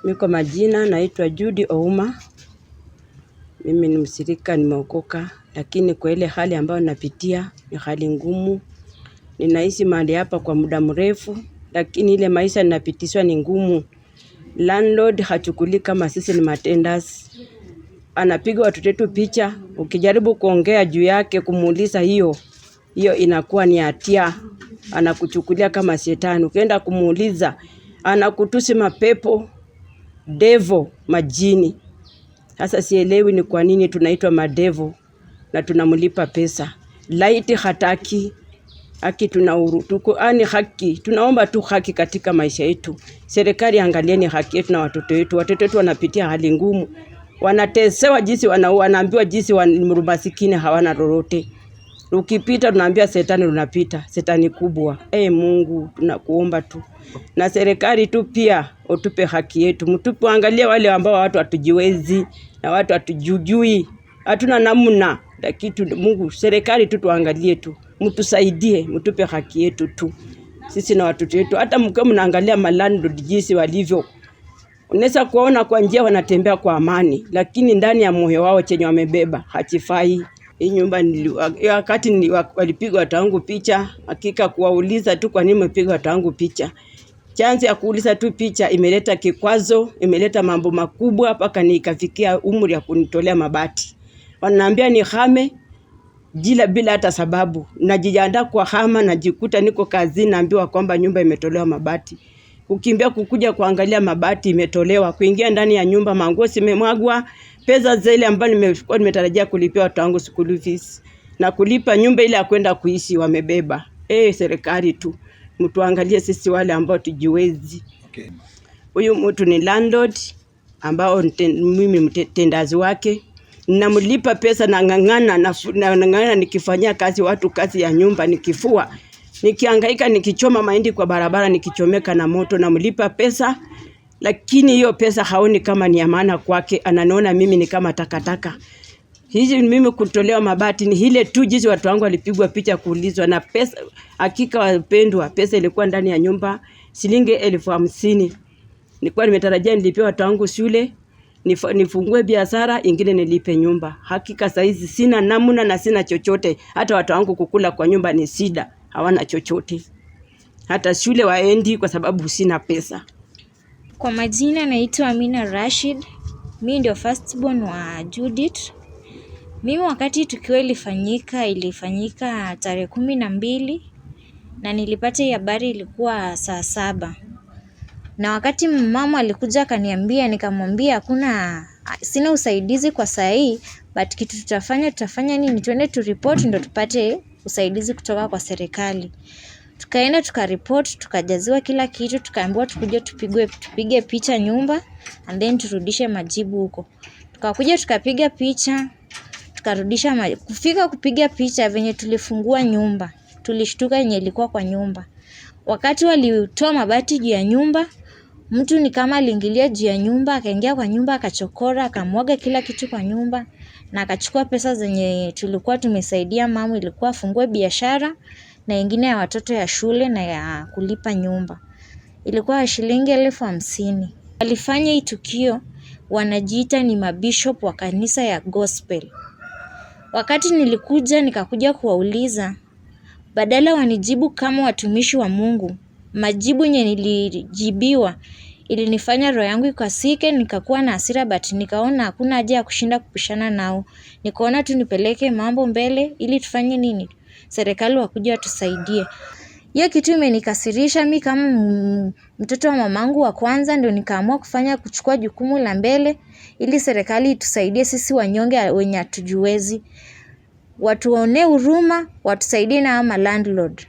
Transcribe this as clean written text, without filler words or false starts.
Miko majina naitwa Judy Ouma. Mimi ni msirika, nimeokoka, lakini kwa ile hali ambayo napitia ni hali ngumu. Ninaishi mahali hapa kwa muda mrefu, lakini ile maisha ninapitishwa ni ngumu. Landlord hachukuli kama sisi ni matenders. Anapiga watoto wetu picha, ukijaribu kuongea juu yake kumuuliza hiyo inakuwa ni hatia. Anakuchukulia kama shetani. Ukienda kumuuliza, anakutusi mapepo, devil, majini. Sasa sielewi ni kwa nini tunaitwa madevo na tunamlipa pesa. Laiti hataki, haki haki, tunaomba tu haki katika maisha yetu. Serikali angalieni haki yetu na watoto wetu. Watoto wetu wanapitia hali ngumu. Wanatesewa jinsi wanaambiwa jinsi masikini hawana lolote. Ukipita tunaambia shetani unapita, shetani kubwa. Mungu tunakuomba tu. Na serikali tu pia utupe haki yetu. Mtupe angalia wale ambao watu hatujiwezi na watu hatujui. Hatuna namna. Lakini Mungu serikali tu tuangalie tu. Mtusaidie, mtupe haki yetu tu. Sisi na watoto wetu. Hata mkiwa mnaangalia landlord jinsi walivyo. Unaweza kuona kwa njia wanatembea kwa amani, lakini ndani ya moyo wao chenye wamebeba hakifai. Hii nyumba wakati walipigwa watu wangu picha, hakika kuwauliza tu kwa nini mmepigwa watu wangu picha. Chance ya kuuliza tu picha imeleta kikwazo, imeleta mambo makubwa mpaka nikafikia umri ya kunitolea mabati. Wananiambia nihame bila hata sababu. Najiandaa kwa hama, najikuta niko kazini naambiwa kwamba nyumba imetolewa mabati. Kukimbia kukuja kuangalia mabati imetolewa, kuingia ndani ya nyumba manguo zimemwagwa, pesa zile ambazo nimetarajia kulipia watu wangu school fees na kulipa nyumba ile ya kwenda kuishi wamebeba. Serikali tu mtu angalie sisi wale ambao tujiwezi. Huyu mtu ni landlord ambao mimi mtendazi wake. Namlipa pesa na ngangana nikifanyia kazi watu kazi ya nyumba nikifua. Nikihangaika nikichoma mahindi kwa barabara nikichomeka na moto namlipa pesa, lakini hiyo pesa haoni kama ni maana kwake, ananiona mimi ni kama takataka. Hizi mimi kutolewa mabati ni ile tu jinsi watu wangu walipigwa picha kuulizwa na pesa. Hakika wapendwa, pesa ilikuwa ndani ya nyumba shilingi 50,000. Nilikuwa nimetarajia nilipie watu wangu shule, nifungue biashara, ingine nilipe nyumba. Hakika saizi sina namna na sina chochote, hata watu wangu kukula kwa nyumba ni shida. Hawana chochote. Hata shule waendi kwa sababu sina pesa. Kwa majina naitwa Amina Rashid. Mimi ndio firstborn wa Judith. Mimi wakati tukio ilifanyika tarehe 12 na nilipata habari ilikuwa saa 7. Na wakati mama alikuja akaniambia, nikamwambia sina usaidizi kwa saa hii, but kitu tutafanya nini? Tuende tu report ndio tupate usaidizi kutoka kwa serikali. Tukaenda tukaripoti, tukajaziwa kila kitu, tukaambiwa tukuje tupige picha nyumba and then turudishe majibu huko. Tukakuja tukapiga picha, tukarudisha kufika kupiga picha venye tulifungua nyumba. Tulishtuka yenye ilikuwa kwa nyumba. Wakati walitoa mabati juu ya nyumba, mtu ni kama aliingilia juu ya nyumba, akaingia kwa nyumba, akachokora, akamwaga kila kitu kwa nyumba na akachukua pesa zenye tulikuwa tumesaidia mama ilikuwa afungue biashara na ingine ya watoto ya shule na ya kulipa nyumba. Ilikuwa shilingi 50,000. Walifanya hii tukio wanajiita ni mabishop wa kanisa ya gospel. Wakati nikakuja kuwauliza, badala wanijibu kama watumishi wa Mungu, majibu yenye nilijibiwa ilinifanya roho yangu ikasike, nikakuwa na hasira, but nikaona hakuna haja ya kushinda kupishana nao. Nikaona tu nipeleke mambo mbele ili tufanye nini? Serikali wakuje watusaidie. Hiyo kitu imenikasirisha mimi kama mtoto wa mamangu wa kwanza, ndio nikaamua kuchukua jukumu la mbele ili serikali itusaidie sisi wanyonge wenye hatujiwezi. Watuonee huruma, watusaidie na landlord.